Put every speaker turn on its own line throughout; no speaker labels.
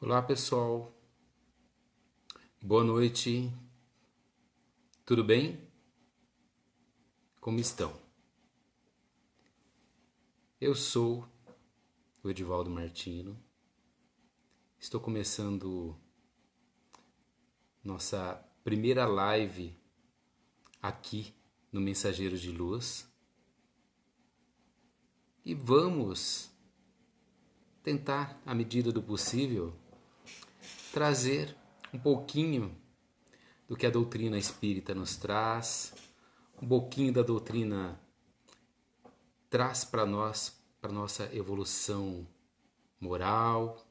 Olá pessoal, boa noite, tudo bem? Como estão? Eu sou o Edivaldo Martino, estou começando nossa primeira live aqui no Mensageiros de Luz e vamos tentar, à medida do possível, trazer um pouquinho do que a doutrina espírita nos traz, um pouquinho da doutrina traz para nós, para nossa evolução moral,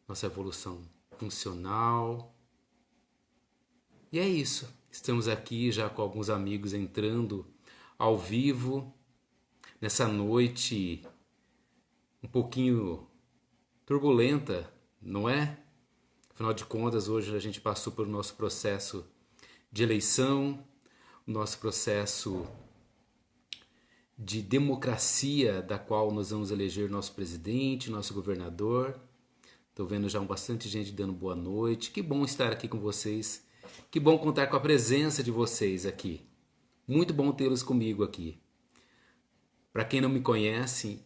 nossa evolução funcional. E é isso. Estamos aqui já com alguns amigos entrando ao vivo nessa noite um pouquinho turbulenta, não é? Afinal de contas, hoje a gente passou pelo nosso processo de eleição, o nosso processo de democracia, da qual nós vamos eleger nosso presidente, nosso governador. Estou vendo já bastante gente dando boa noite. Que bom estar aqui com vocês. Que bom contar com a presença de vocês aqui. Muito bom tê-los comigo aqui. Para quem não me conhece,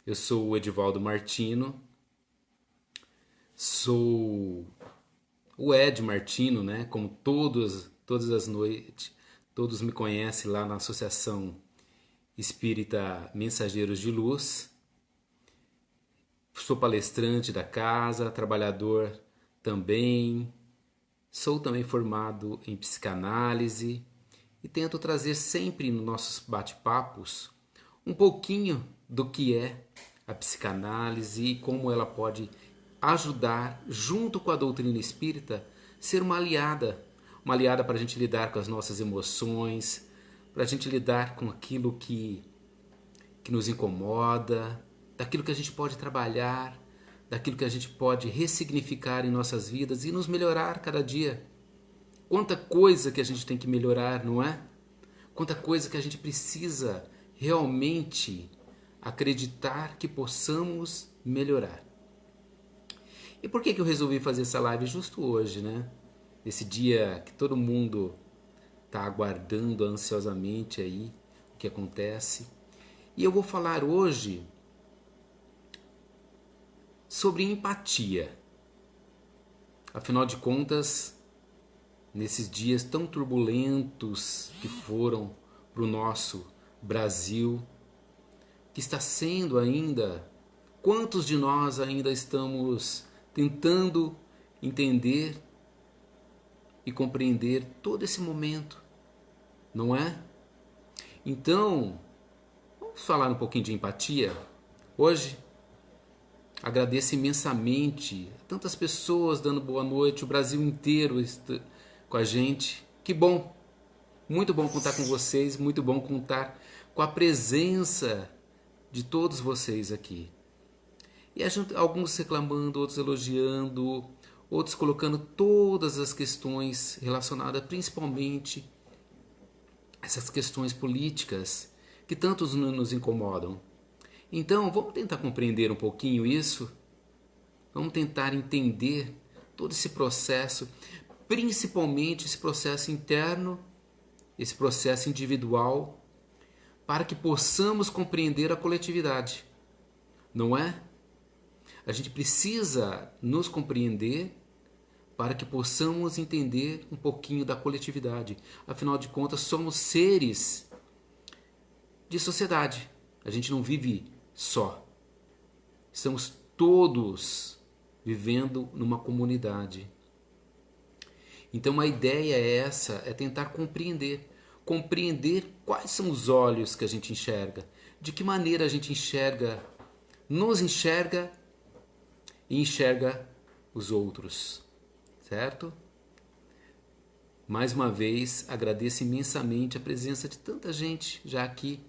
eu sou o Edivaldo Martino. Sou o Ed Martino, né? Como todas as noites, todos me conhecem lá na Associação Espírita Mensageiros de Luz. Sou palestrante da casa, trabalhador também. Sou também formado em psicanálise e tento trazer sempre nos nossos bate-papos um pouquinho do que é a psicanálise e como ela pode ajudar, junto com a doutrina espírita, ser uma aliada para a gente lidar com as nossas emoções, para a gente lidar com aquilo que nos incomoda, daquilo que a gente pode trabalhar, daquilo que a gente pode ressignificar em nossas vidas e nos melhorar cada dia. Quanta coisa que a gente tem que melhorar, não é? Quanta coisa que a gente precisa realmente acreditar que possamos melhorar. E por que eu resolvi fazer essa live justo hoje, né? Nesse dia que todo mundo está aguardando ansiosamente aí o que acontece. E eu vou falar hoje sobre empatia. Afinal de contas, nesses dias tão turbulentos que foram para o nosso Brasil, que está sendo ainda, quantos de nós ainda estamos tentando entender e compreender todo esse momento, não é? Então, vamos falar um pouquinho de empatia hoje. Agradeço imensamente a tantas pessoas dando boa noite, o Brasil inteiro está com a gente. Que bom, muito bom contar com vocês, muito bom contar com a presença de todos vocês aqui. E alguns reclamando, outros elogiando, outros colocando todas as questões relacionadas, principalmente essas questões políticas que tantos nos incomodam. Então, vamos tentar compreender um pouquinho isso? Vamos tentar entender todo esse processo, principalmente esse processo interno, esse processo individual, para que possamos compreender a coletividade. Não é? A gente precisa nos compreender para que possamos entender um pouquinho da coletividade. Afinal de contas, somos seres de sociedade. A gente não vive só. Estamos todos vivendo numa comunidade. Então a ideia é essa, é tentar compreender. Compreender quais são os olhos que a gente enxerga. De que maneira a gente enxerga, nos enxerga e enxerga os outros. Certo? Mais uma vez, agradeço imensamente a presença de tanta gente já aqui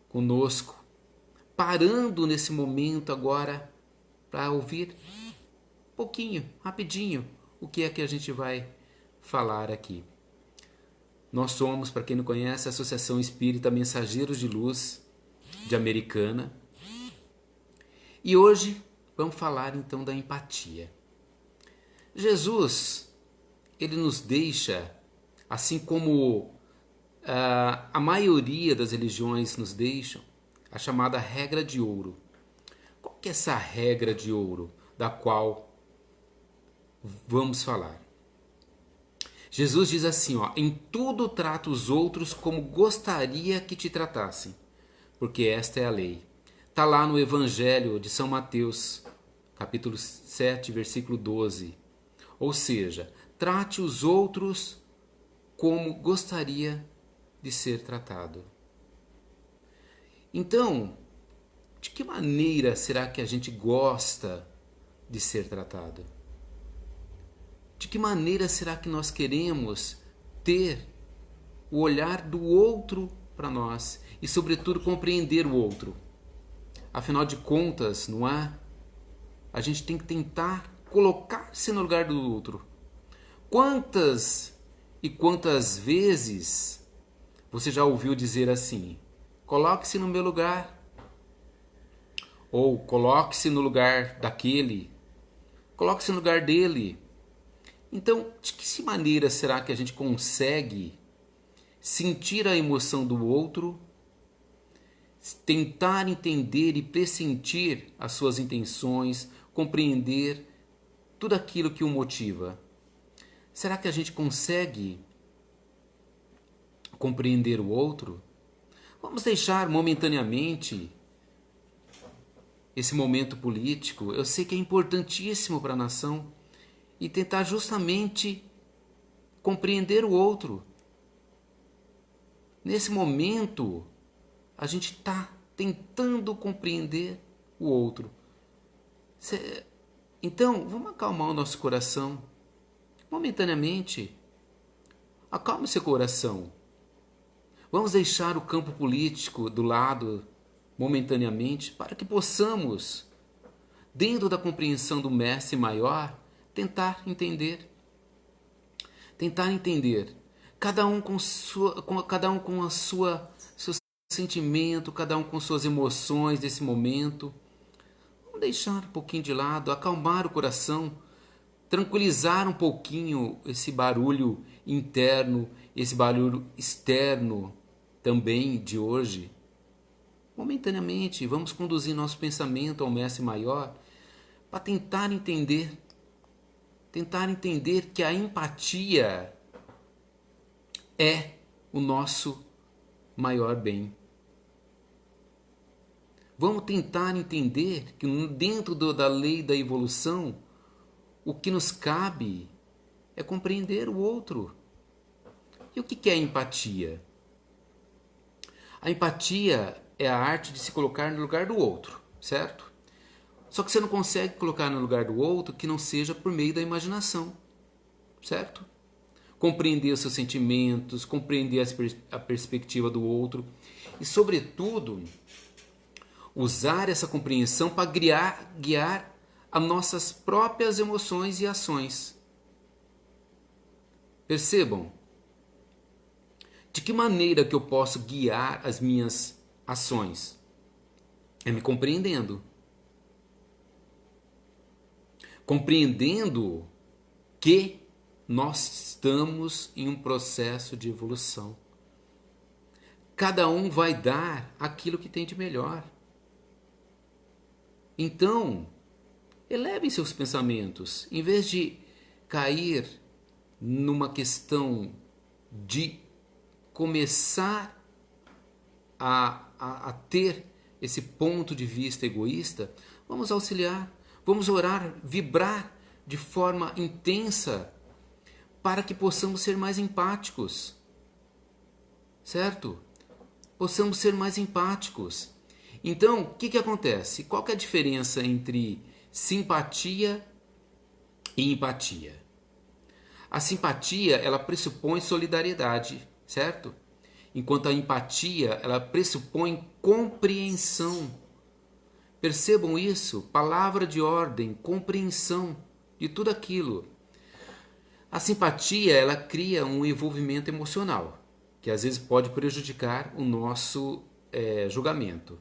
conosco, parando nesse momento agora para ouvir um pouquinho, rapidinho, o que é que a gente vai falar aqui. Nós somos, para quem não conhece, a Associação Espírita Mensageiros de Luz de Americana. E hoje vamos falar então da empatia. Jesus, ele nos deixa, assim como a maioria das religiões nos deixam, a chamada regra de ouro. Qual que é essa regra de ouro da qual vamos falar? Jesus diz assim, em tudo trata os outros como gostaria que te tratassem, porque esta é a lei. Está lá no Evangelho de São Mateus, capítulo 7, versículo 12. Ou seja, trate os outros como gostaria de ser tratado. Então, de que maneira será que a gente gosta de ser tratado? De que maneira será que nós queremos ter o olhar do outro para nós e, sobretudo, compreender o outro? Afinal de contas, não é? A gente tem que tentar colocar-se no lugar do outro. Quantas e quantas vezes você já ouviu dizer assim: coloque-se no meu lugar, ou coloque-se no lugar daquele, coloque-se no lugar dele. Então, de que maneira será que a gente consegue sentir a emoção do outro, tentar entender e pressentir as suas intenções, compreender tudo aquilo que o motiva? Será que a gente consegue compreender o outro? Vamos deixar momentaneamente esse momento político, eu sei que é importantíssimo para a nação, e tentar justamente compreender o outro. Nesse momento, a gente está tentando compreender o outro. Então, vamos acalmar o nosso coração. Momentaneamente, acalme seu coração. Vamos deixar o campo político do lado momentaneamente para que possamos, dentro da compreensão do mestre maior, tentar entender. Tentar entender. Cada um com a sua seu sentimento, cada um com suas emoções desse momento. Vamos deixar um pouquinho de lado, acalmar o coração, tranquilizar um pouquinho esse barulho interno, esse barulho externo também de hoje. Momentaneamente, vamos conduzir nosso pensamento ao mestre maior para tentar entender que a empatia é o nosso maior bem. Vamos tentar entender que dentro da lei da evolução, o que nos cabe é compreender o outro. E o que é empatia? A empatia é a arte de se colocar no lugar do outro, certo? Só que você não consegue colocar no lugar do outro que não seja por meio da imaginação, certo? Compreender os seus sentimentos, compreender a perspectiva do outro e, sobretudo, usar essa compreensão para guiar as nossas próprias emoções e ações. Percebam? De que maneira que eu posso guiar as minhas ações? É me compreendendo. Compreendendo que nós estamos em um processo de evolução. Cada um vai dar aquilo que tem de melhor. Então, elevem seus pensamentos. Em vez de cair numa questão de começar a ter esse ponto de vista egoísta, vamos auxiliar, vamos orar, vibrar de forma intensa para que possamos ser mais empáticos, certo? Possamos ser mais empáticos. Então, o que acontece? Qual que é a diferença entre simpatia e empatia? A simpatia, ela pressupõe solidariedade, certo? Enquanto a empatia, ela pressupõe compreensão. Percebam isso? Palavra de ordem, compreensão de tudo aquilo. A simpatia, ela cria um envolvimento emocional, que às vezes pode prejudicar o nosso julgamento.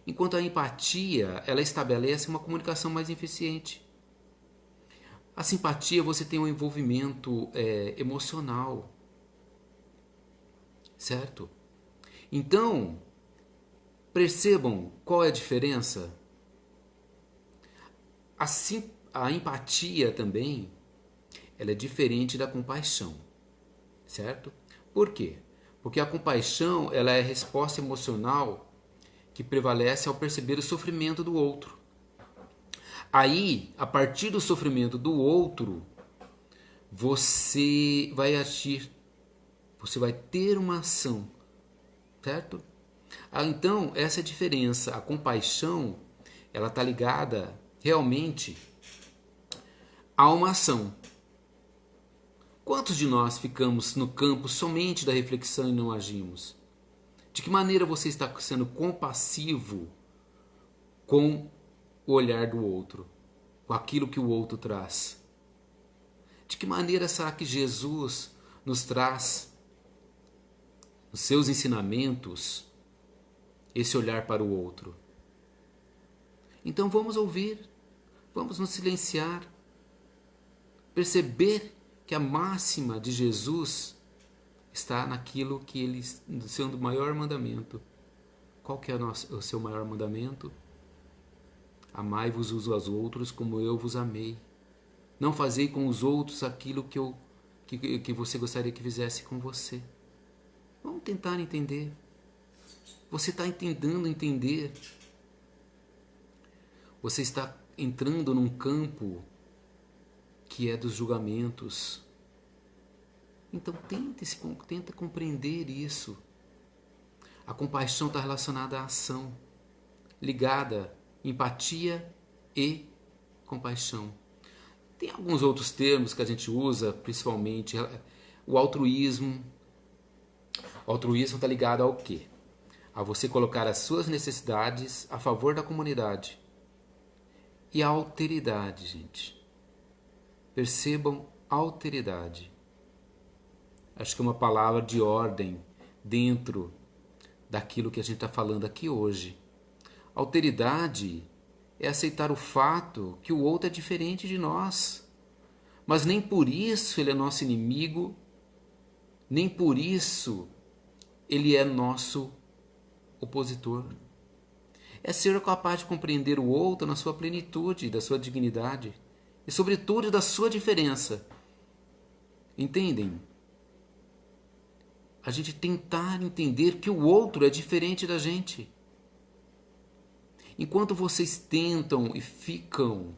Enquanto a empatia, ela estabelece uma comunicação mais eficiente. A simpatia, você tem um envolvimento emocional, certo? Então, percebam qual é a diferença. A empatia também, ela é diferente da compaixão, certo? Por quê? Porque a compaixão, ela é a resposta emocional que prevalece ao perceber o sofrimento do outro. Aí, a partir do sofrimento do outro, você vai agir, você vai ter uma ação, certo? Então, essa é a diferença. A compaixão, ela está ligada realmente a uma ação. Quantos de nós ficamos no campo somente da reflexão e não agimos? De que maneira você está sendo compassivo com o olhar do outro, com aquilo que o outro traz? De que maneira será que Jesus nos traz, nos seus ensinamentos, esse olhar para o outro? Então vamos ouvir, vamos nos silenciar, perceber que a máxima de Jesus está naquilo que ele, no seu maior mandamento. Qual que é o seu maior mandamento? Amai-vos uns aos outros como eu vos amei. Não fazei com os outros aquilo que você gostaria que fizesse com você. Vamos tentar entender. Você está tentando entender. Você está entrando num campo que é dos julgamentos. Então tenta compreender isso. A compaixão está relacionada à ação, ligada empatia e compaixão. Tem alguns outros termos que a gente usa, principalmente o altruísmo. O altruísmo está ligado ao quê? A você colocar as suas necessidades a favor da comunidade. E a alteridade, gente. Percebam alteridade. Acho que é uma palavra de ordem dentro daquilo que a gente está falando aqui hoje. Alteridade é aceitar o fato que o outro é diferente de nós. Mas nem por isso ele é nosso inimigo, nem por isso ele é nosso opositor. É ser capaz de compreender o outro na sua plenitude, da sua dignidade e, sobretudo, da sua diferença. Entendem? A gente tentar entender que o outro é diferente da gente. Enquanto vocês tentam e ficam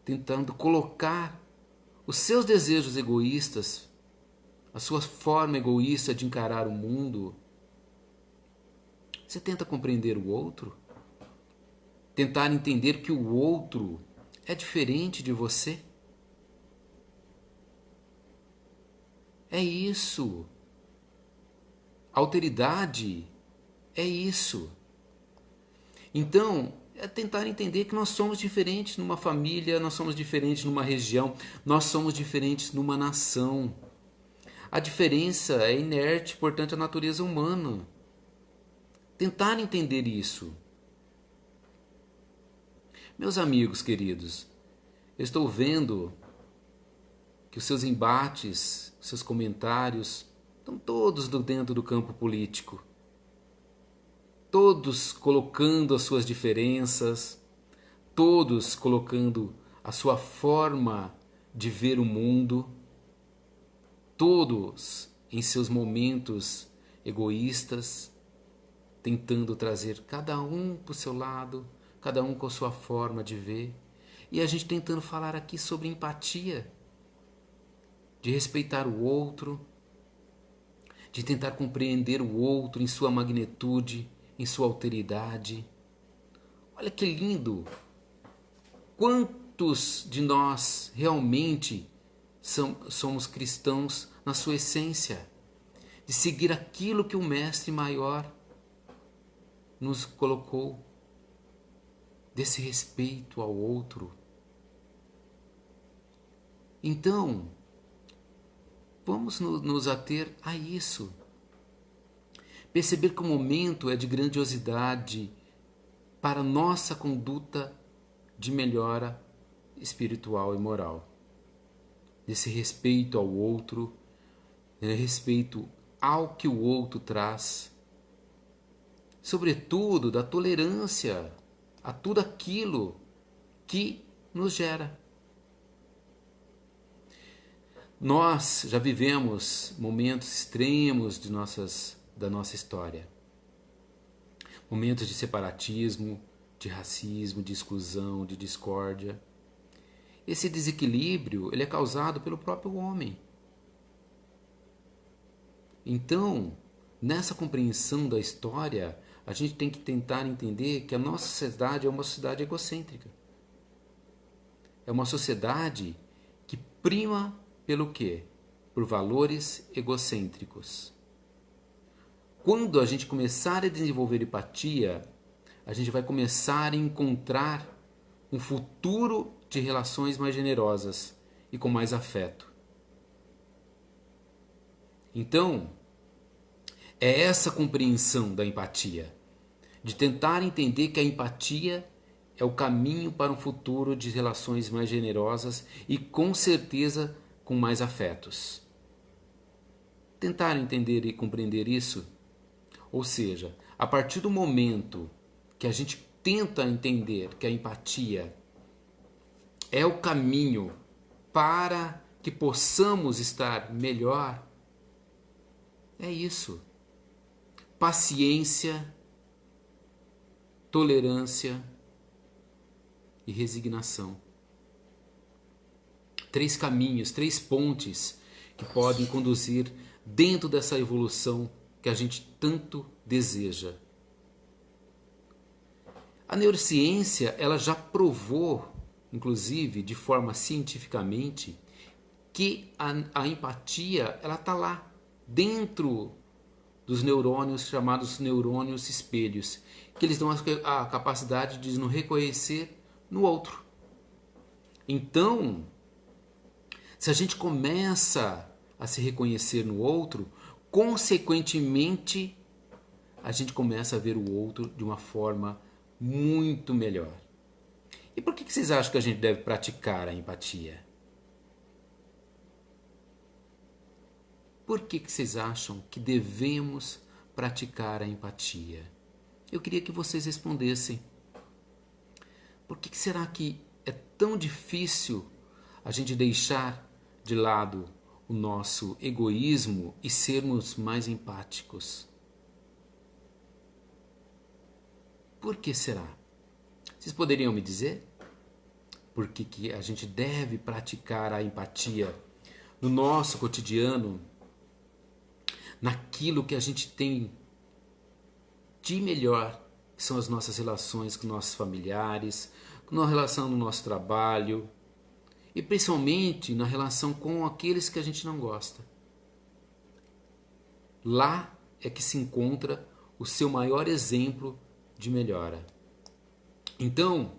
tentando colocar os seus desejos egoístas, a sua forma egoísta de encarar o mundo, você tenta compreender o outro? Tentar entender que o outro é diferente de você? É isso. Alteridade é isso. Então, é tentar entender que nós somos diferentes numa família, nós somos diferentes numa região, nós somos diferentes numa nação. A diferença é inerte, portanto, à natureza humana. Tentar entender isso. Meus amigos queridos, eu estou vendo que os seus embates, os seus comentários estão todos dentro do campo político. Todos colocando as suas diferenças, todos colocando a sua forma de ver o mundo, todos em seus momentos egoístas, tentando trazer cada um para o seu lado, cada um com a sua forma de ver, e a gente tentando falar aqui sobre empatia, de respeitar o outro, de tentar compreender o outro em sua magnitude, em sua alteridade. Olha que lindo! Quantos de nós realmente somos cristãos na sua essência, de seguir aquilo que o Mestre Maior nos colocou, desse respeito ao outro. Então, vamos nos ater a isso. Perceber que o momento é de grandiosidade para nossa conduta de melhora espiritual e moral. Desse respeito ao outro, respeito ao que o outro traz, sobretudo da tolerância a tudo aquilo que nos gera. Nós já vivemos momentos extremos da nossa história. Momentos de separatismo, de racismo, de exclusão, de discórdia. Esse desequilíbrio ele é causado pelo próprio homem. Então, nessa compreensão da história, a gente tem que tentar entender que a nossa sociedade é uma sociedade egocêntrica. É uma sociedade que prima pelo quê? Por valores egocêntricos. Quando a gente começar a desenvolver empatia, a gente vai começar a encontrar um futuro de relações mais generosas e com mais afeto. Então, é essa compreensão da empatia, de tentar entender que a empatia é o caminho para um futuro de relações mais generosas e com certeza com mais afetos. Tentar entender e compreender isso, ou seja, a partir do momento que a gente tenta entender que a empatia é o caminho para que possamos estar melhor, é isso. Paciência, tolerância e resignação. 3 caminhos, 3 pontes que podem conduzir dentro dessa evolução que a gente tanto deseja. A neurociência, ela já provou, inclusive de forma cientificamente, que a empatia, ela está lá, dentro dos neurônios chamados neurônios espelhos, que eles dão a capacidade de nos reconhecer no outro. Então, se a gente começa a se reconhecer no outro, consequentemente, a gente começa a ver o outro de uma forma muito melhor. E por que vocês acham que a gente deve praticar a empatia? Por que vocês acham que devemos praticar a empatia? Eu queria que vocês respondessem. Por que será que é tão difícil a gente deixar de lado o nosso egoísmo e sermos mais empáticos? Por que será? Vocês poderiam me dizer? Por que a gente deve praticar a empatia no nosso cotidiano, naquilo que a gente tem de melhor, que são as nossas relações com nossos familiares, na relação no nosso trabalho e principalmente na relação com aqueles que a gente não gosta. Lá é que se encontra o seu maior exemplo de melhora. Então,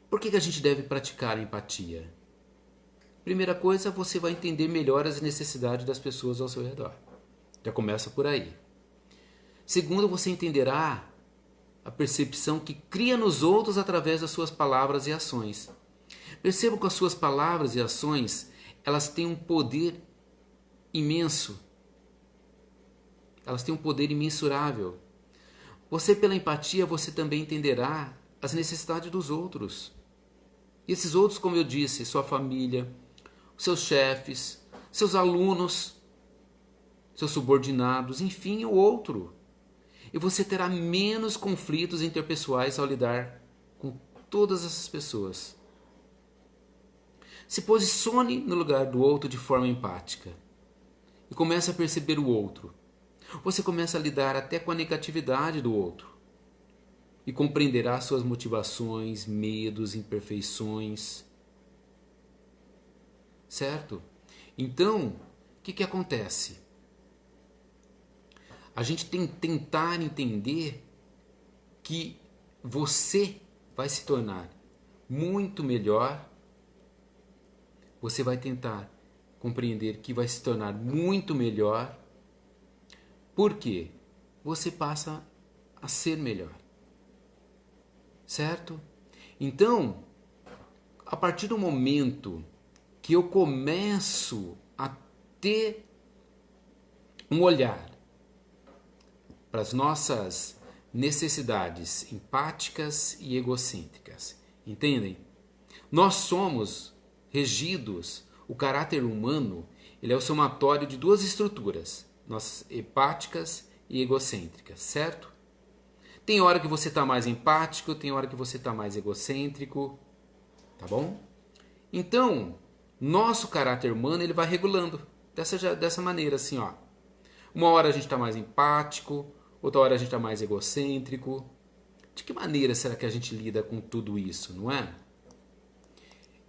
por que a gente deve praticar a empatia? Primeira coisa, você vai entender melhor as necessidades das pessoas ao seu redor. Já começa por aí. Segundo, você entenderá a percepção que cria nos outros através das suas palavras e ações. Perceba que as suas palavras e ações, elas têm um poder imenso. Elas têm um poder imensurável. Você, pela empatia, você também entenderá as necessidades dos outros. E esses outros, como eu disse, sua família, seus chefes, seus alunos, seus subordinados, enfim, o outro. E você terá menos conflitos interpessoais ao lidar com todas essas pessoas. Se posicione no lugar do outro de forma empática e comece a perceber o outro. Você começa a lidar até com a negatividade do outro e compreenderá suas motivações, medos, imperfeições. Certo? Então, o que acontece? A gente tem que tentar entender que você vai se tornar muito melhor. Você vai tentar compreender que vai se tornar muito melhor. Por quê? Você passa a ser melhor. certo? Então, a partir do momento que eu começo a ter um olhar para as nossas necessidades empáticas e egocêntricas, entendem? Nós somos regidos, o caráter humano, ele é o somatório de duas estruturas, nossas hepáticas e egocêntricas, certo? Tem hora que você está mais empático, tem hora que você está mais egocêntrico, tá bom? Então, nosso caráter humano ele vai regulando dessa maneira, assim, ó. Uma hora a gente está mais empático, outra hora a gente está mais egocêntrico. De que maneira será que a gente lida com tudo isso, não é?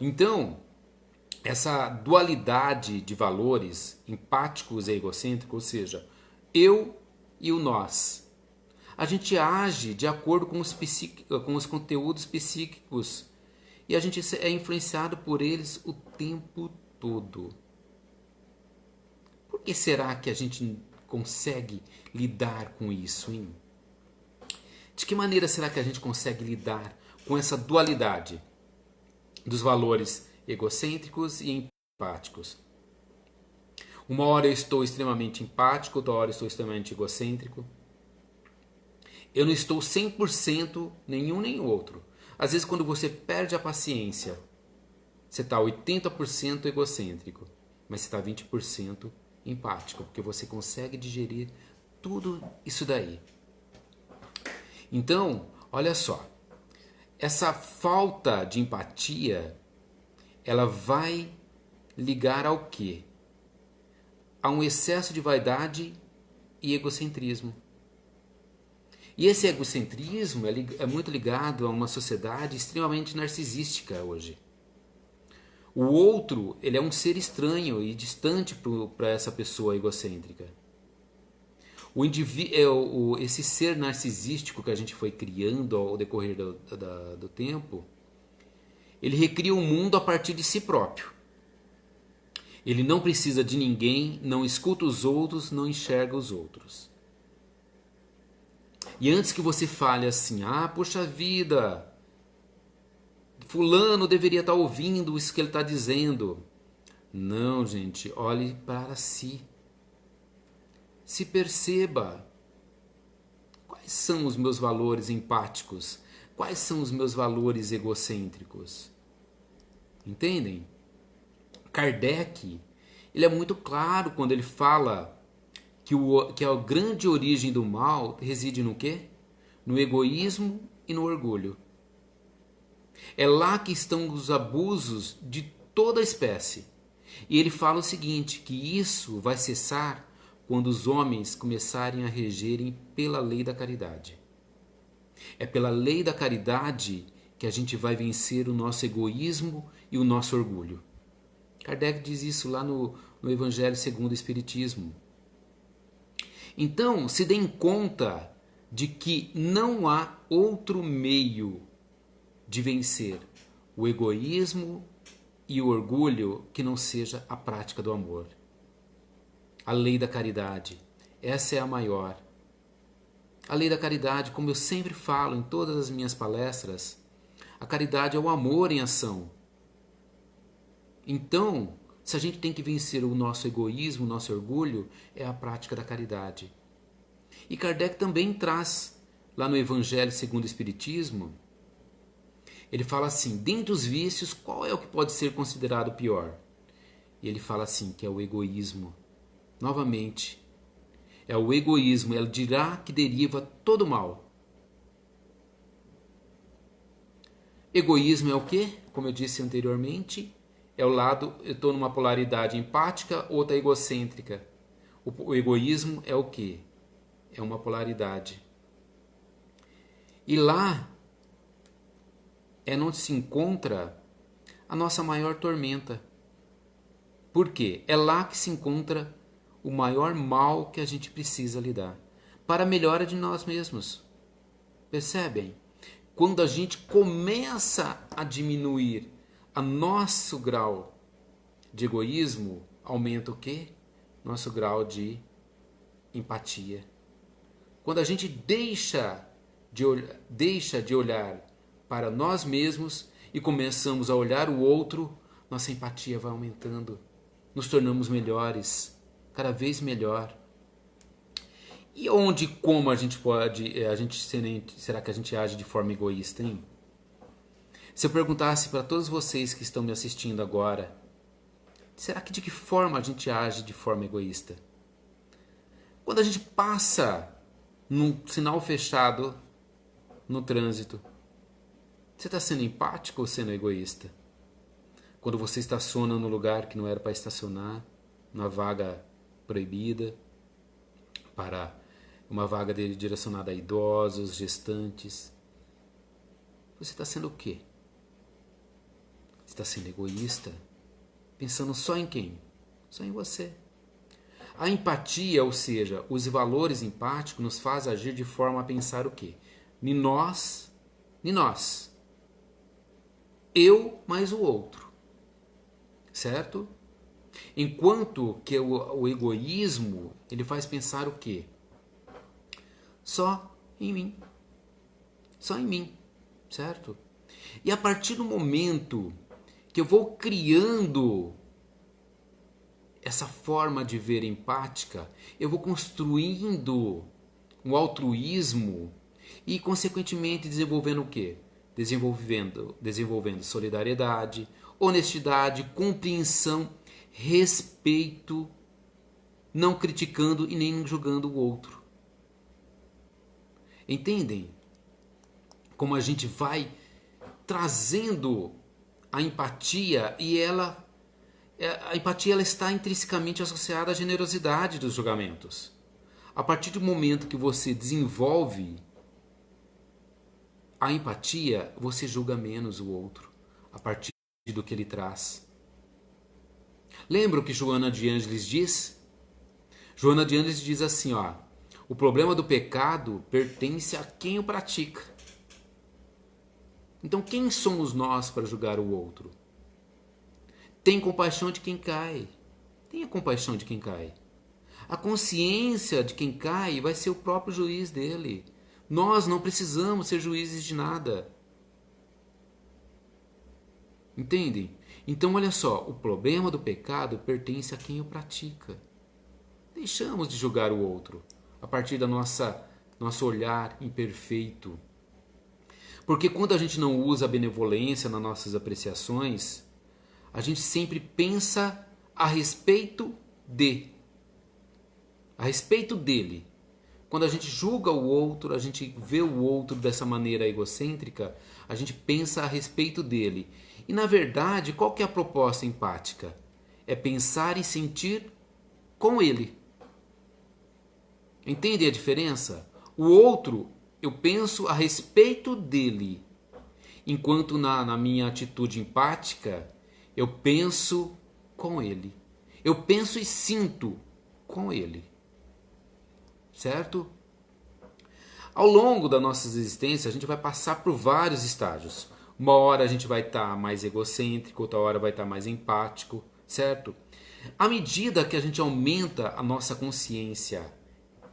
Então, essa dualidade de valores empáticos e egocêntricos, ou seja, eu e o nós, a gente age de acordo com os conteúdos psíquicos e a gente é influenciado por eles o tempo todo. Por que será que a gente consegue lidar com isso, hein? De que maneira será que a gente consegue lidar com essa dualidade dos valores egocêntricos e empáticos? Uma hora eu estou extremamente empático, outra hora eu estou extremamente egocêntrico. Eu não estou 100% nenhum nem outro. Às vezes quando você perde a paciência, você está 80% egocêntrico, mas você está 20% empático, porque você consegue digerir tudo isso daí. Então, olha só, essa falta de empatia, ela vai ligar ao quê? A um excesso de vaidade e egocentrismo. E esse egocentrismo é muito ligado a uma sociedade extremamente narcisística hoje. O outro, ele é um ser estranho e distante para essa pessoa egocêntrica. Esse ser narcisístico que a gente foi criando ao decorrer do tempo, ele recria um mundo a partir de si próprio. Ele não precisa de ninguém, não escuta os outros, não enxerga os outros. E antes que você fale assim, poxa vida, fulano deveria estar ouvindo isso que ele está dizendo. Não, gente, olhe para si. Se perceba. Quais são os meus valores empáticos? Quais são os meus valores egocêntricos? Entendem? Kardec, ele é muito claro quando ele fala que a grande origem do mal reside no quê? No egoísmo e no orgulho. É lá que estão os abusos de toda a espécie. E ele fala o seguinte, que isso vai cessar quando os homens começarem a regerem pela lei da caridade. É pela lei da caridade que a gente vai vencer o nosso egoísmo e o nosso orgulho. Kardec diz isso lá no Evangelho segundo o Espiritismo. Então, se deem conta de que não há outro meio de vencer o egoísmo e o orgulho que não seja a prática do amor. A lei da caridade, essa é a maior. A lei da caridade, como eu sempre falo em todas as minhas palestras, a caridade é o amor em ação. Então, se a gente tem que vencer o nosso egoísmo, o nosso orgulho, é a prática da caridade. E Kardec também traz, lá no Evangelho segundo o Espiritismo, ele fala assim, dentre os vícios, qual é o que pode ser considerado pior? E ele fala assim, que é o egoísmo. Novamente, é o egoísmo, ele dirá que deriva todo mal. Egoísmo é o quê? Como eu disse anteriormente, é o lado, eu estou numa polaridade empática, outra egocêntrica. O egoísmo é o quê? É uma polaridade. E lá é onde se encontra a nossa maior tormenta. Por quê? É lá que se encontra o maior mal que a gente precisa lidar para a melhora de nós mesmos. Percebem? Quando a gente começa a diminuir o nosso grau de egoísmo, aumenta o quê? Nosso grau de empatia. Quando a gente deixa de olhar para nós mesmos e começamos a olhar o outro, nossa empatia vai aumentando, nos tornamos melhores, cada vez melhor. E onde, como a gente pode, será que a gente age de forma egoísta, hein? Se eu perguntasse para todos vocês que estão me assistindo agora, será que de que forma a gente age de forma egoísta? Quando a gente passa num sinal fechado no trânsito, você está sendo empático ou sendo egoísta? Quando você estaciona no lugar que não era para estacionar, na vaga proibida, para uma vaga direcionada a idosos, gestantes, você está sendo o quê? Você está sendo egoísta? Pensando só em quem? Só em você. A empatia, ou seja, os valores empáticos, nos faz agir de forma a pensar o quê? Em nós. Eu mais o outro. Certo? Enquanto que o egoísmo, ele faz pensar o quê? Só em mim. Só em mim. Certo? E a partir do momento que eu vou criando essa forma de ver empática, eu vou construindo um altruísmo e, consequentemente, desenvolvendo o quê? Desenvolvendo solidariedade, honestidade, compreensão, respeito, não criticando e nem julgando o outro. Entendem? Como a gente vai trazendo a empatia e a empatia ela está intrinsecamente associada à generosidade dos julgamentos. A partir do momento que você desenvolve a empatia, você julga menos o outro, a partir do que ele traz. Lembra o que Joana de Ângeles diz? Joana de Ângeles diz assim, ó, o problema do pecado pertence a quem o pratica. Então quem somos nós para julgar o outro? Tem compaixão de quem cai. Tenha compaixão de quem cai. A consciência de quem cai vai ser o próprio juiz dele. Nós não precisamos ser juízes de nada. Entendem? Então olha só, o problema do pecado pertence a quem o pratica. Deixamos de julgar o outro a partir da nosso olhar imperfeito. Porque quando a gente não usa a benevolência nas nossas apreciações, a gente sempre pensa a respeito dele. Quando a gente julga o outro, a gente vê o outro dessa maneira egocêntrica, a gente pensa a respeito dele. E na verdade, qual que é a proposta empática? É pensar e sentir com ele. Entendem a diferença? O outro, eu penso a respeito dele. Enquanto na minha atitude empática, eu penso com ele. Eu penso e sinto com ele. Certo? Ao longo da nossa existência, a gente vai passar por vários estágios. Uma hora a gente vai estar mais egocêntrico, outra hora vai estar mais empático, certo? À medida que a gente aumenta a nossa consciência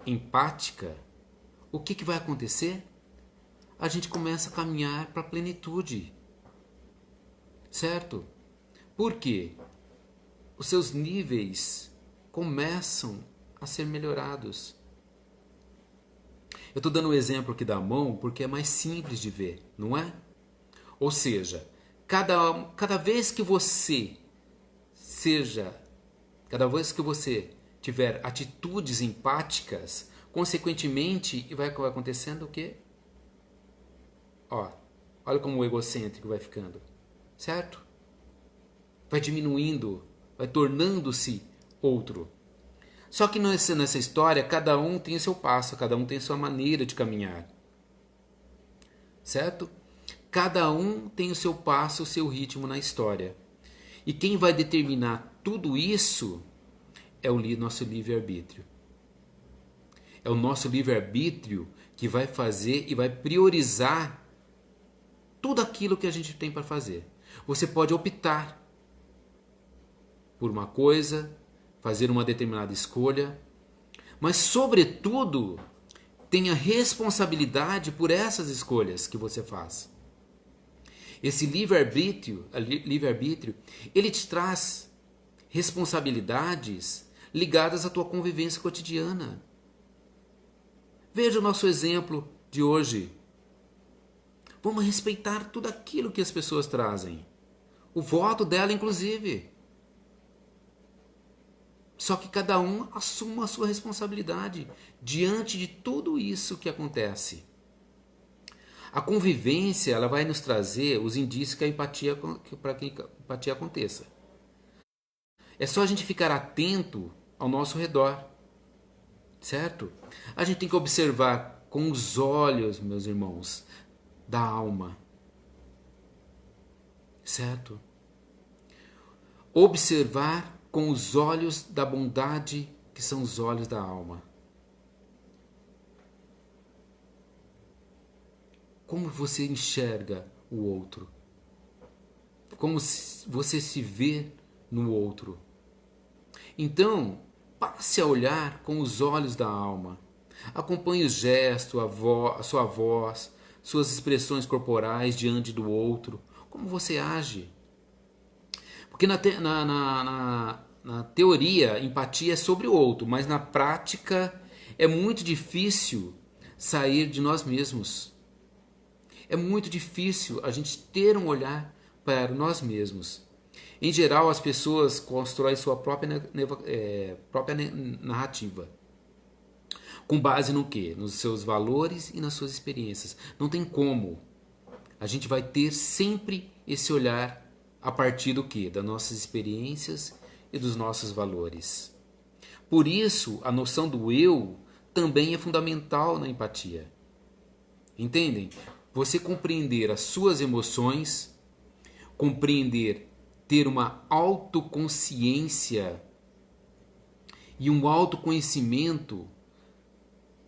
empática, o que vai acontecer? A gente começa a caminhar para a plenitude, certo? Por quê? Os seus níveis começam a ser melhorados. Eu estou dando o exemplo aqui da mão porque é mais simples de ver, não é? Ou seja, cada vez que você tiver atitudes empáticas, consequentemente, vai acontecendo o quê? Olha como o egocêntrico vai ficando, certo? Vai diminuindo, vai tornando-se outro. Só que nessa história, cada um tem o seu passo, cada um tem a sua maneira de caminhar. Certo? Cada um tem o seu passo, o seu ritmo na história. E quem vai determinar tudo isso é o nosso livre-arbítrio. É o nosso livre-arbítrio que vai fazer e vai priorizar tudo aquilo que a gente tem para fazer. Você pode optar por uma coisa, fazer uma determinada escolha, mas, sobretudo, tenha responsabilidade por essas escolhas que você faz. Esse livre-arbítrio, ele te traz responsabilidades ligadas à tua convivência cotidiana. Veja o nosso exemplo de hoje. Vamos respeitar tudo aquilo que as pessoas trazem. O voto dela, inclusive. Só que cada um assuma a sua responsabilidade diante de tudo isso que acontece. A convivência, ela vai nos trazer os indícios que a empatia, para que a empatia aconteça. É só a gente ficar atento ao nosso redor, certo? A gente tem que observar com os olhos, meus irmãos, da alma, certo? Observar com os olhos da bondade, que são os olhos da alma. Como você enxerga o outro? Como você se vê no outro? Então, passe a olhar com os olhos da alma. Acompanhe o gesto, a sua voz, suas expressões corporais diante do outro. Como você age? Porque na teoria, empatia é sobre o outro, mas na prática é muito difícil sair de nós mesmos. É muito difícil a gente ter um olhar para nós mesmos. Em geral, as pessoas constroem sua própria narrativa. Com base no quê? Nos seus valores e nas suas experiências. Não tem como. A gente vai ter sempre esse olhar a partir do quê? Das nossas experiências e dos nossos valores. Por isso, a noção do eu também é fundamental na empatia. Entendem? Você compreender as suas emoções, compreender, ter uma autoconsciência e um autoconhecimento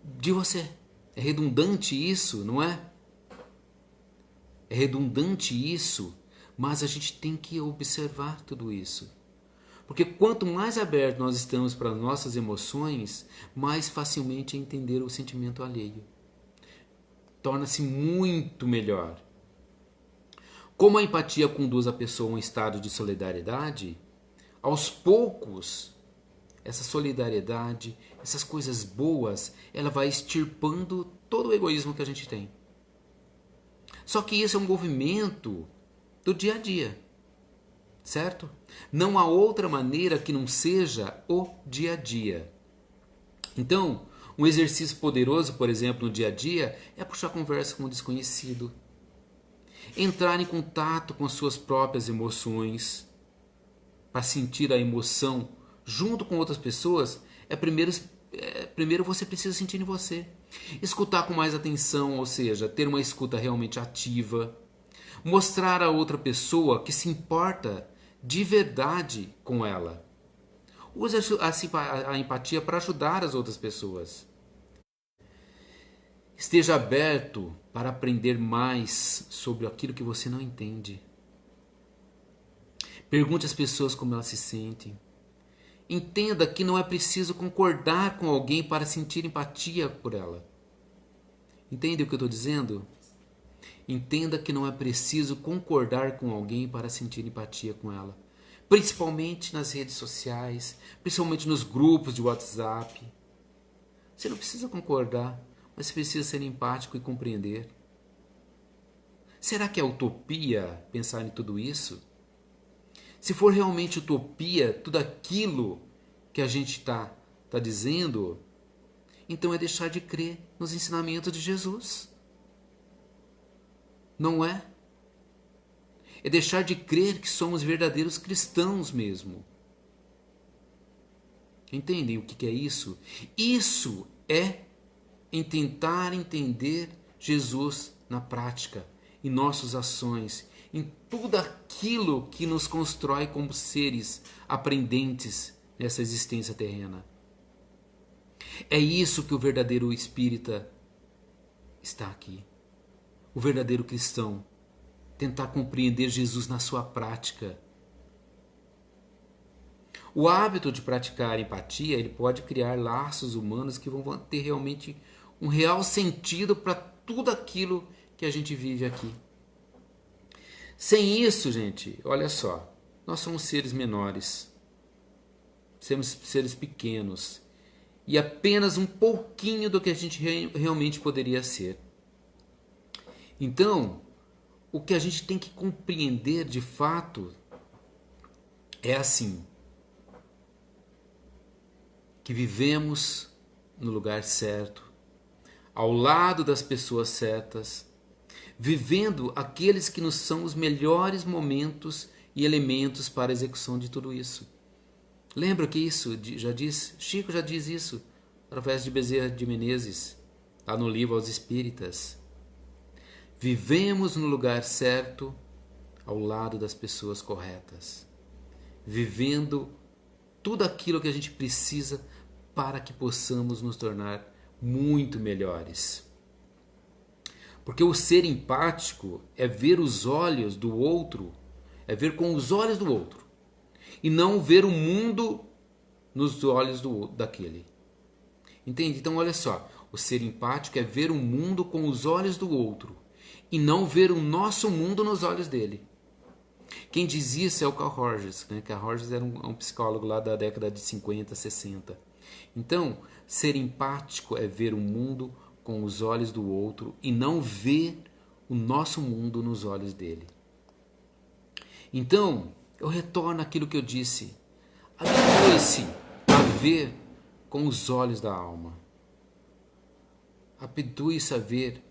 de você. É redundante isso, não é? É redundante isso, mas a gente tem que observar tudo isso. Porque quanto mais aberto nós estamos para as nossas emoções, mais facilmente entender o sentimento alheio. Torna-se muito melhor. Como a empatia conduz a pessoa a um estado de solidariedade, aos poucos, essa solidariedade, essas coisas boas, ela vai extirpando todo o egoísmo que a gente tem. Só que isso é um movimento do dia a dia, certo? Não há outra maneira que não seja o dia a dia. Então, um exercício poderoso, por exemplo, no dia a dia, é puxar conversa com um desconhecido. Entrar em contato com as suas próprias emoções. Para sentir a emoção junto com outras pessoas, primeiro você precisa sentir em você. Escutar com mais atenção, ou seja, ter uma escuta realmente ativa. Mostrar a outra pessoa que se importa de verdade com ela. Use a empatia para ajudar as outras pessoas. Esteja aberto para aprender mais sobre aquilo que você não entende. Pergunte às pessoas como elas se sentem. Entenda que não é preciso concordar com alguém para sentir empatia por ela. Entende o que eu estou dizendo? Entenda que não é preciso concordar com alguém para sentir empatia com ela. Principalmente nas redes sociais, principalmente nos grupos de WhatsApp. Você não precisa concordar, mas você precisa ser empático e compreender. Será que é utopia pensar em tudo isso? Se for realmente utopia, tudo aquilo que a gente está dizendo, então é deixar de crer nos ensinamentos de Jesus. Não é? É deixar de crer que somos verdadeiros cristãos mesmo. Entendem o que é isso? Isso é em tentar entender Jesus na prática, em nossas ações, em tudo aquilo que nos constrói como seres aprendentes nessa existência terrena. É isso que o verdadeiro espírita está aqui. O verdadeiro cristão. Tentar compreender Jesus na sua prática. O hábito de praticar empatia, ele pode criar laços humanos que vão ter realmente um real sentido para tudo aquilo que a gente vive aqui. Sem isso, gente, olha só, nós somos seres menores, somos seres pequenos e apenas um pouquinho do que a gente realmente poderia ser. Então, o que a gente tem que compreender de fato é assim, que vivemos no lugar certo, ao lado das pessoas certas, vivendo aqueles que nos são os melhores momentos e elementos para a execução de tudo isso. Lembra que isso já diz, Chico já diz isso, através de Bezerra de Menezes, lá no livro Aos Espíritas. Vivemos no lugar certo, ao lado das pessoas corretas, vivendo tudo aquilo que a gente precisa para que possamos nos tornar muito melhores. Porque o ser empático é ver os olhos do outro, é ver com os olhos do outro, e não ver o mundo nos olhos daquele. Entende? Então olha só, o ser empático é ver o mundo com os olhos do outro, e não ver o nosso mundo nos olhos dele. Quem diz isso é o Carl Rogers, né? Carl Rogers era um psicólogo lá da década de 50, 60. Então, ser empático é ver o mundo com os olhos do outro e não ver o nosso mundo nos olhos dele. Então, eu retorno àquilo que eu disse. Habitue-se a ver com os olhos da alma. Habitue-se a ver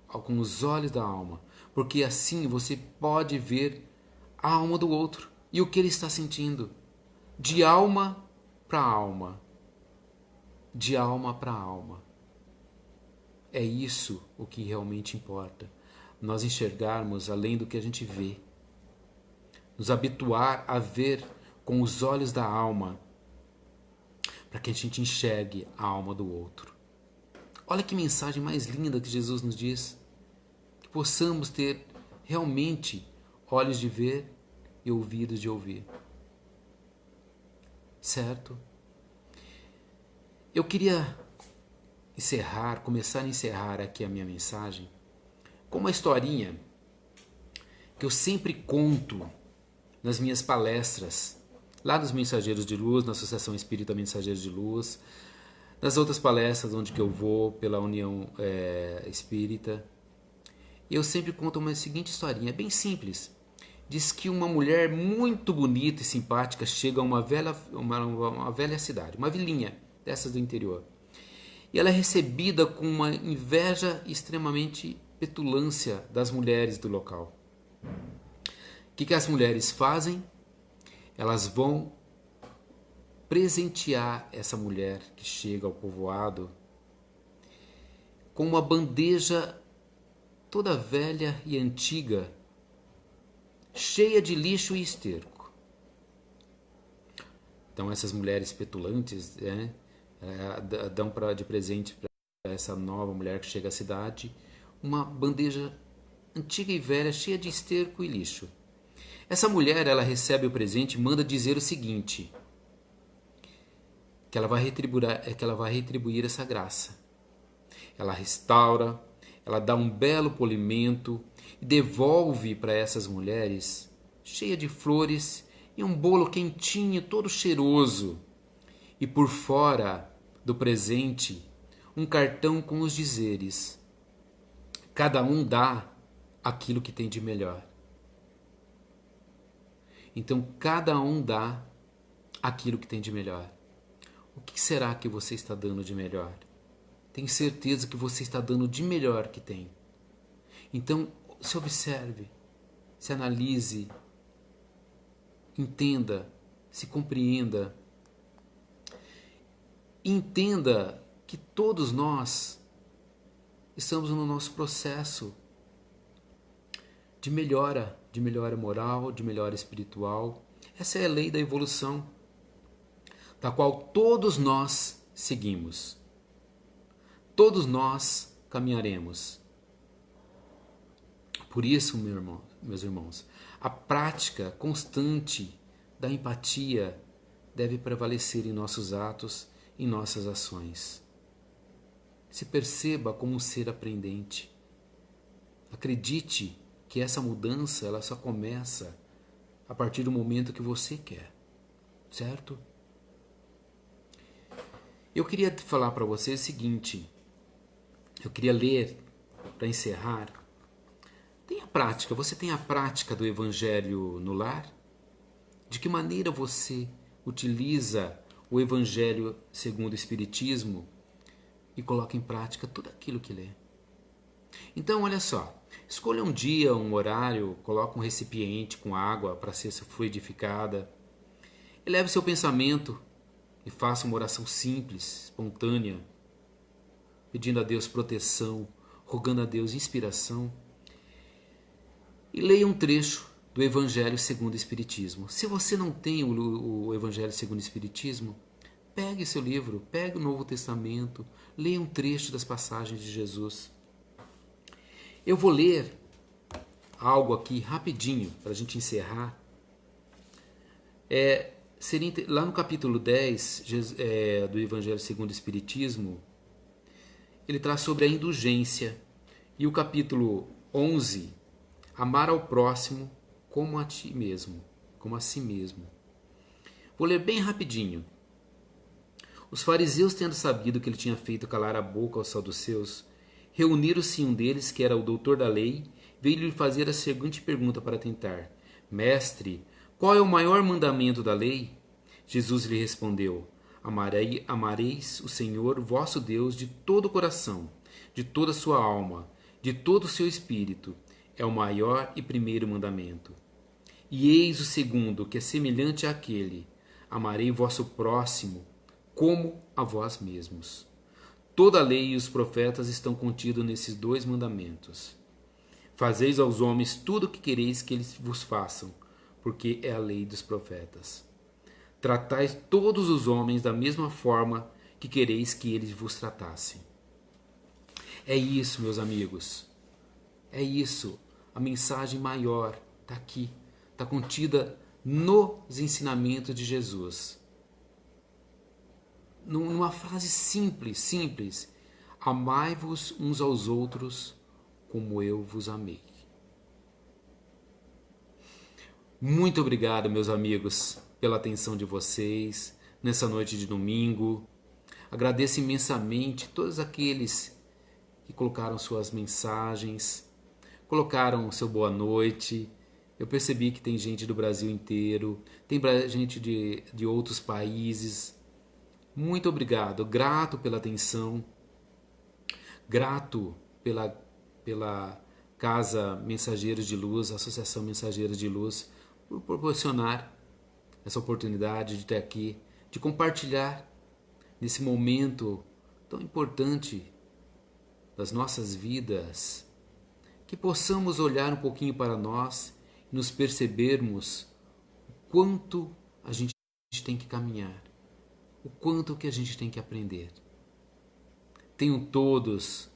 com os olhos da alma, porque assim você pode ver a alma do outro e o que ele está sentindo, de alma para alma, de alma para alma. É isso o que realmente importa, nós enxergarmos além do que a gente vê, nos habituar a ver com os olhos da alma, para que a gente enxergue a alma do outro. Olha que mensagem mais linda que Jesus nos diz, que possamos ter realmente olhos de ver e ouvidos de ouvir. Certo? Eu queria começar a encerrar aqui a minha mensagem com uma historinha que eu sempre conto nas minhas palestras, lá dos Mensageiros de Luz, na Associação Espírita Mensageiros de Luz, nas outras palestras onde que eu vou pela União Espírita. Eu sempre conto uma seguinte historinha, bem simples. Diz que uma mulher muito bonita e simpática chega a uma velha cidade, uma vilinha dessas do interior. E ela é recebida com uma inveja e extremamente petulância das mulheres do local. O que as mulheres fazem? Elas vão presentear essa mulher que chega ao povoado com uma bandeja toda velha e antiga, cheia de lixo e esterco. Então essas mulheres petulantes, né, dão de presente para essa nova mulher que chega à cidade uma bandeja antiga e velha, cheia de esterco e lixo. Essa mulher, ela recebe o presente e manda dizer o seguinte, que ela vai retribuir essa graça. Ela restaura, ela dá um belo polimento e devolve para essas mulheres, cheia de flores e um bolo quentinho, todo cheiroso. E por fora do presente, um cartão com os dizeres: cada um dá aquilo que tem de melhor. Então, cada um dá aquilo que tem de melhor. O que será que você está dando de melhor? Tenho certeza que você está dando de melhor que tem. Então, se observe, se analise, entenda, se compreenda. Entenda que todos nós estamos no nosso processo de melhora moral, de melhora espiritual. Essa é a lei da evolução, da qual todos nós seguimos. Todos nós caminharemos. Por isso, meus irmãos, a prática constante da empatia deve prevalecer em nossos atos, em nossas ações. Se perceba como um ser aprendente. Acredite que essa mudança ela só começa a partir do momento que você quer, certo? Eu queria falar para você o seguinte, eu queria ler, para encerrar, você tem a prática do Evangelho no lar? De que maneira você utiliza o Evangelho segundo o Espiritismo e coloca em prática tudo aquilo que lê? Então, olha só, escolha um dia, um horário, coloque um recipiente com água para ser fluidificada, eleve seu pensamento e faça uma oração simples, espontânea, pedindo a Deus proteção, rogando a Deus inspiração, e leia um trecho do Evangelho segundo o Espiritismo. Se você não tem o Evangelho segundo o Espiritismo, pegue seu livro, pegue o Novo Testamento, leia um trecho das passagens de Jesus. Eu vou ler algo aqui rapidinho para a gente encerrar. Lá no capítulo 10 do Evangelho segundo o Espiritismo, ele traz sobre a indulgência. E o capítulo 11, amar ao próximo como a ti mesmo, como a si mesmo. Vou ler bem rapidinho. Os fariseus, tendo sabido que ele tinha feito calar a boca aos saduceus, reuniram-se, e um deles, que era o doutor da lei, veio-lhe fazer a seguinte pergunta para tentar: Mestre, qual é o maior mandamento da lei? Jesus lhe respondeu: Amareis o Senhor vosso Deus de todo o coração, de toda a sua alma, de todo o seu espírito. É o maior e primeiro mandamento. E eis o segundo, que é semelhante àquele: amarei vosso próximo como a vós mesmos. Toda a lei e os profetas estão contidos nesses dois mandamentos. Fazeis aos homens tudo o que quereis que eles vos façam, porque é a lei dos profetas. Tratais todos os homens da mesma forma que quereis que eles vos tratassem. É isso, meus amigos. É isso. A mensagem maior está aqui. Está contida nos ensinamentos de Jesus. Numa frase simples. Amai-vos uns aos outros como eu vos amei. Muito obrigado, meus amigos, pela atenção de vocês nessa noite de domingo. Agradeço imensamente todos aqueles que colocaram suas mensagens, colocaram seu boa noite. Eu percebi que tem gente do Brasil inteiro, tem gente de outros países. Muito obrigado, grato pela atenção, grato pela Casa Mensageiros de Luz, Associação Mensageiros de Luz, por proporcionar essa oportunidade de estar aqui, de compartilhar nesse momento tão importante das nossas vidas, que possamos olhar um pouquinho para nós e nos percebermos o quanto a gente tem que caminhar, o quanto que a gente tem que aprender. Tenham todos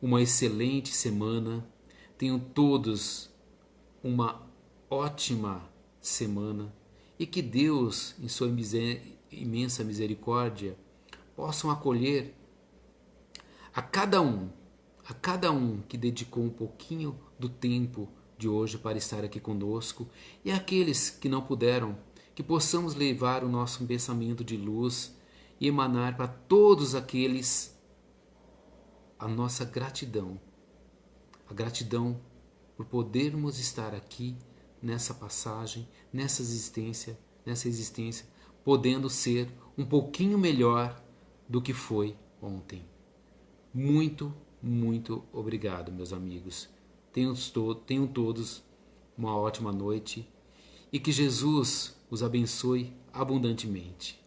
uma excelente semana, tenham todos uma ótima semana e que Deus, em sua imensa misericórdia, possam acolher a cada um que dedicou um pouquinho do tempo de hoje para estar aqui conosco, e aqueles que não puderam, que possamos levar o nosso pensamento de luz e emanar para todos aqueles a nossa gratidão. A gratidão por podermos estar aqui nessa passagem, nessa existência, podendo ser um pouquinho melhor do que foi ontem. Muito, muito obrigado, meus amigos. Tenham todos uma ótima noite e que Jesus os abençoe abundantemente.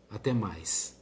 Até mais.